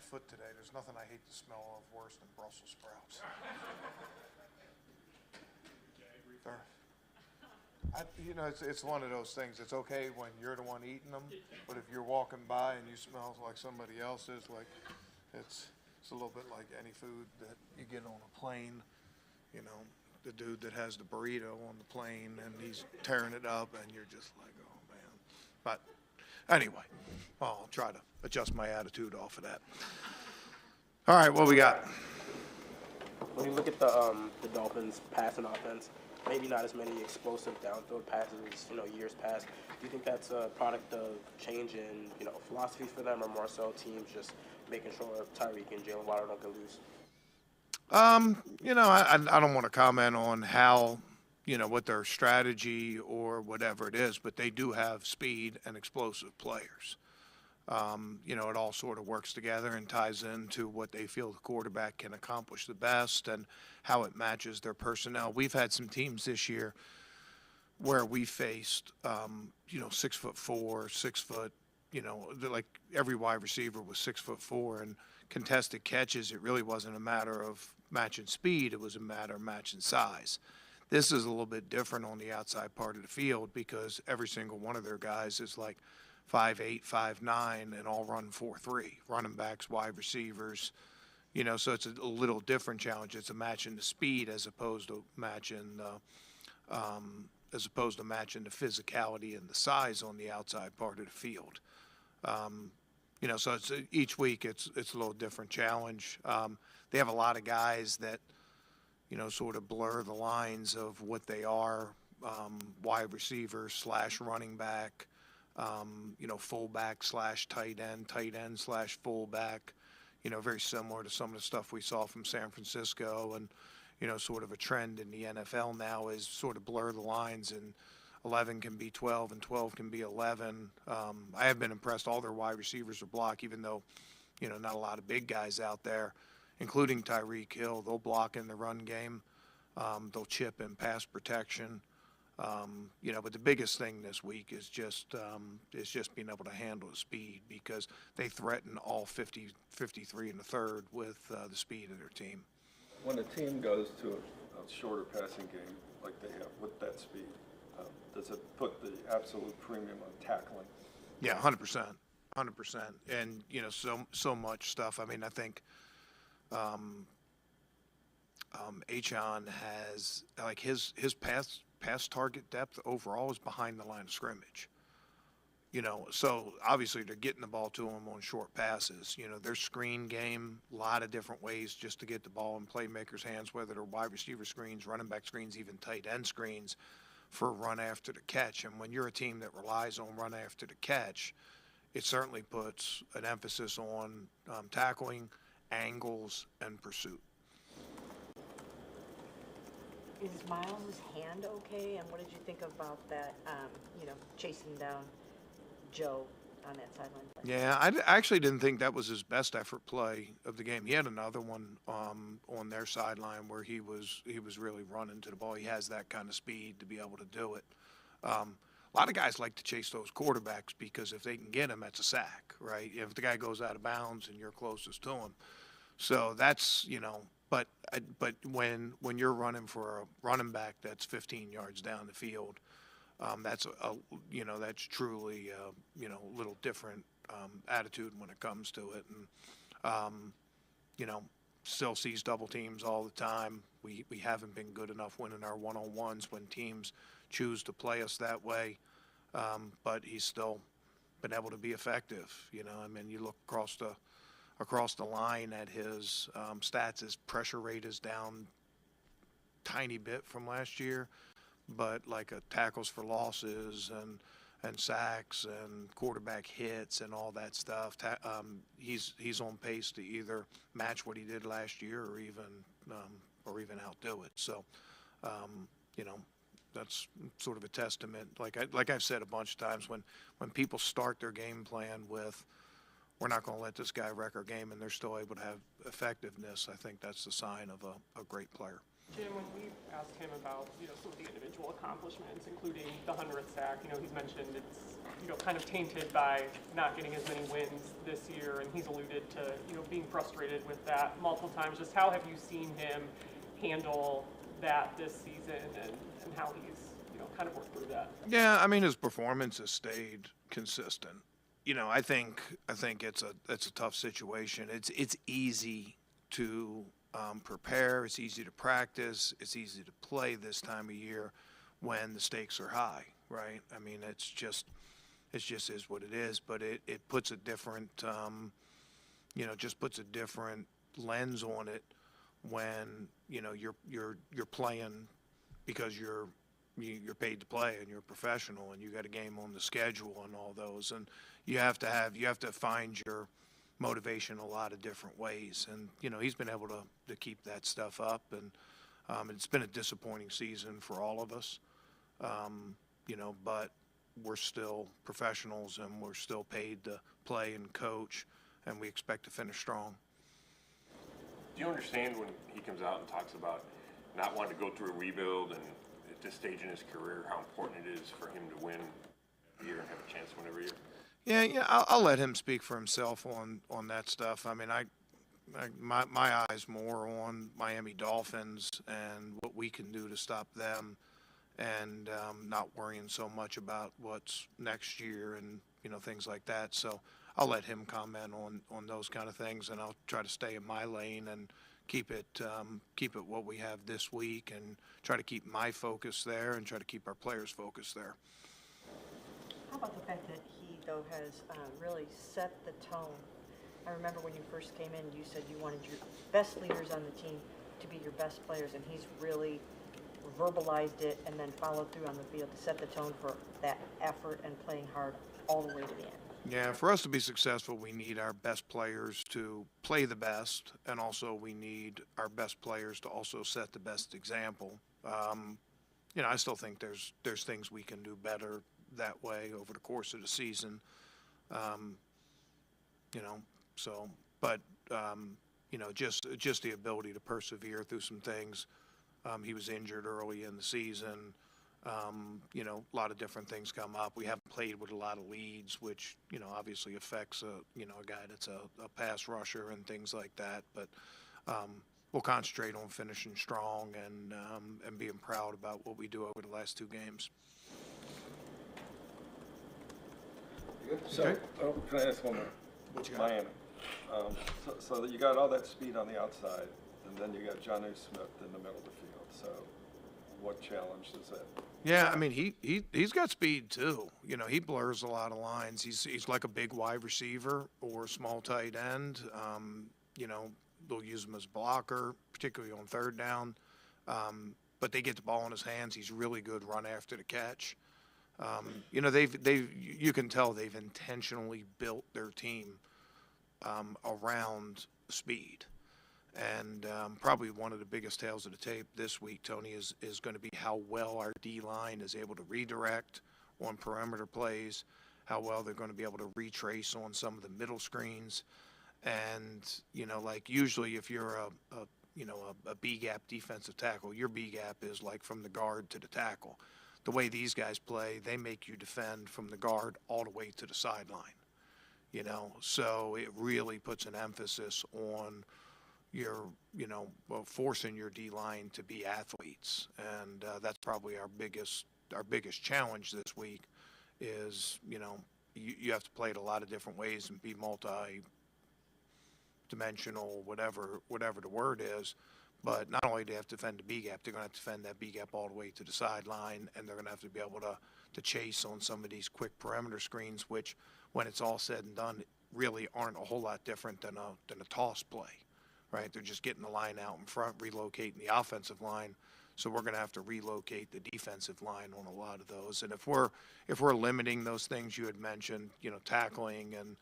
foot today. There's nothing I hate the smell of worse than Brussels sprouts. It's one of those things. It's okay when you're the one eating them, but if you're walking by and you smell like somebody else's, like it's a little bit like any food that you get on a plane. The dude that has the burrito on the plane and he's tearing it up, and you're just like, oh man. But anyway, I'll try to adjust my attitude off of that. All right, what we got? When you look at the Dolphins' passing offense, maybe not as many explosive downfield passes, years past. Do you think that's a product of change in, philosophies for them, or more so teams just making sure Tyreek and Jalen Waddle don't get loose? I don't want to comment on how, what their strategy or whatever it is, but they do have speed and explosive players. It all sort of works together and ties into what they feel the quarterback can accomplish the best and how it matches their personnel. We've had some teams this year where we faced, 6'4", 6 foot, like every wide receiver was 6'4", and contested catches, it really wasn't a matter of matching speed, it was a matter of matching size. This is a little bit different on the outside part of the field because every single one of their guys is like 5'8", 5'9", and all run 4.3. Running backs, wide receivers, so it's a little different challenge. It's a matching the speed as opposed to matching the physicality and the size on the outside part of the field. So it's each week it's a little different challenge. They have a lot of guys that, sort of blur the lines of what they are, wide receiver / running back, fullback / tight end / fullback, very similar to some of the stuff we saw from San Francisco. And, sort of a trend in the NFL now is sort of blur the lines, and 11 can be 12 and 12 can be 11. I have been impressed. All their wide receivers are block, even though, not a lot of big guys out there, including Tyreek Hill. They'll block in the run game. They'll chip in pass protection. But the biggest thing this week is just being able to handle the speed, because they threaten all 53 in the third with the speed of their team. When a team goes to a shorter passing game like they have with that speed, does it put the absolute premium on tackling? Yeah, 100%. And, so much stuff. I mean, I think Achon has, like, his pass target depth overall is behind the line of scrimmage. So obviously they're getting the ball to him on short passes. Their screen game, a lot of different ways just to get the ball in playmakers' hands, whether they're wide receiver screens, running back screens, even tight end screens for run after the catch. And when you're a team that relies on run after the catch, it certainly puts an emphasis on tackling, angles, and pursuit. Is Miles' hand okay? And what did you think about that, chasing down Joe on that sideline play? Yeah, I actually didn't think that was his best effort play of the game. He had another one on their sideline where he was really running to the ball. He has that kind of speed to be able to do it. A lot of guys like to chase those quarterbacks because if they can get him, that's a sack, right? If the guy goes out of bounds and you're closest to him. So that's, but when you're running for a running back that's 15 yards down the field, that's that's truly a little different attitude when it comes to it. And still sees double teams all the time. We haven't been good enough winning our one-on-ones when teams choose to play us that way. But he's still been able to be effective. You look across the line at his stats. His pressure rate is down tiny bit from last year, but like tackles for losses and sacks and quarterback hits and all that stuff, he's on pace to either match what he did last year or even outdo it. So, that's sort of a testament. Like I've said a bunch of times, when people start their game plan with, we're not going to let this guy wreck our game, and they're still able to have effectiveness, I think that's the sign of a great player. Jim, when we asked him about, some of the individual accomplishments, including the 100th sack, he's mentioned it's, kind of tainted by not getting as many wins this year, and he's alluded to, being frustrated with that multiple times. Just how have you seen him handle that this season, and how he's, kind of worked through that? Yeah, I mean, his performance has stayed consistent. I think it's a tough situation. It's easy to prepare. It's easy to practice. It's easy to play this time of year when the stakes are high, right? I mean, it just is what it is. But it puts a different, just puts a different lens on it when you're playing because you're paid to play and you're a professional and you got a game on the schedule and all those, and you have to find your motivation a lot of different ways, and he's been able to keep that stuff up, and it's been a disappointing season for all of us, but we're still professionals and we're still paid to play and coach, and we expect to finish strong. Do you understand when he comes out and talks about not wanting to go through a rebuild, and at this stage in his career, how important it is for him to win every year and have a chance to win every year? Yeah, I'll let him speak for himself on that stuff. I mean, my eyes more on Miami Dolphins and what we can do to stop them, and not worrying so much about what's next year and things like that. So I'll let him comment on those kind of things, and I'll try to stay in my lane and keep it what we have this week, and try to keep my focus there and try to keep our players focused there. How about the fact that he, though, has really set the tone? I remember when you first came in, you said you wanted your best leaders on the team to be your best players, and he's really verbalized it and then followed through on the field to set the tone for that effort and playing hard all the way to the end. Yeah, for us to be successful, we need our best players to play the best, and also we need our best players to also set the best example. I still think there's things we can do better that way over the course of the season. Just the ability to persevere through some things. He was injured early in the season. A lot of different things come up. We haven't played with a lot of leads, which, obviously affects a guy that's a pass rusher and things like that. But we'll concentrate on finishing strong and being proud about what we do over the last two games. So, can I ask one more? What you got? Miami. So you got all that speed on the outside, and then you got Jonnu Smith in the middle of the field. So what challenge is that? Yeah, I mean, he's got speed too. He blurs a lot of lines. He's like a big wide receiver or a small tight end. They'll use him as a blocker, particularly on third down. But they get the ball in his hands. He's really good run after the catch. You can tell they've intentionally built their team around speed. And probably one of the biggest tales of the tape this week, Tony, is going to be how well our D-line is able to redirect on perimeter plays, how well they're going to be able to retrace on some of the middle screens. And, like usually if you're a B-gap defensive tackle, your B-gap is like from the guard to the tackle. The way these guys play, they make you defend from the guard all the way to the sideline. So it really puts an emphasis on your, forcing your D-line to be athletes. And that's probably our biggest challenge this week is, you have to play it a lot of different ways and be multi-dimensional, whatever the word is. But not only do they have to defend the B-gap, they're going to have to defend that B-gap all the way to the sideline, and they're going to have to be able to chase on some of these quick perimeter screens, which, when it's all said and done, really aren't a whole lot different than a toss play, right? They're just getting the line out in front, relocating the offensive line. So we're going to have to relocate the defensive line on a lot of those. And if we're limiting those things you had mentioned, tackling and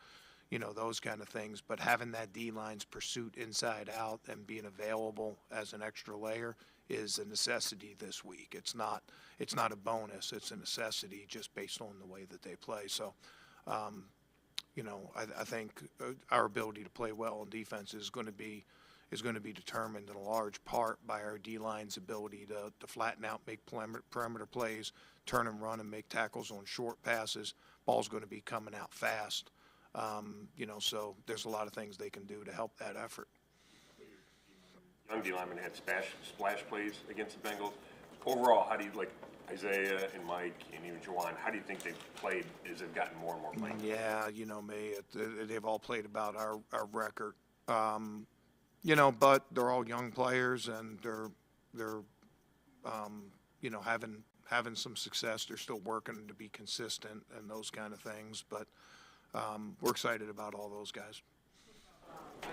those kind of things, but having that D-line's pursuit inside out and being available as an extra layer is a necessity this week. It's not a bonus, it's a necessity just based on the way that they play. So, I think our ability to play well in defense is going to be is going to be determined in a large part by our D-line's ability to flatten out, make perimeter plays, turn and run and make tackles on short passes. Ball's going to be coming out fast. So there's a lot of things they can do to help that effort. Young D linemen had splash plays against the Bengals. Overall, how do you, like Isaiah and Mike and even Juwan, how do you think they've played as they've gotten more and more playing? Yeah, they've all played about our record. But they're all young players, and they're having some success. They're still working to be consistent and those kind of things. But we're excited about all those guys.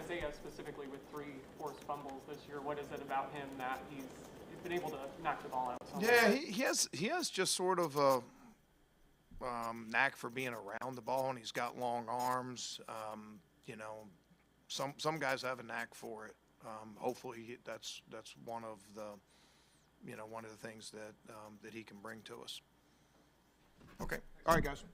Isaiah specifically with 3 forced fumbles this year, what is it about him that he's been able to knock the ball out? Yeah, he has just sort of a knack for being around the ball, and he's got long arms. Some guys have a knack for it. Hopefully that's one of the things that he can bring to us. Okay. All right, guys.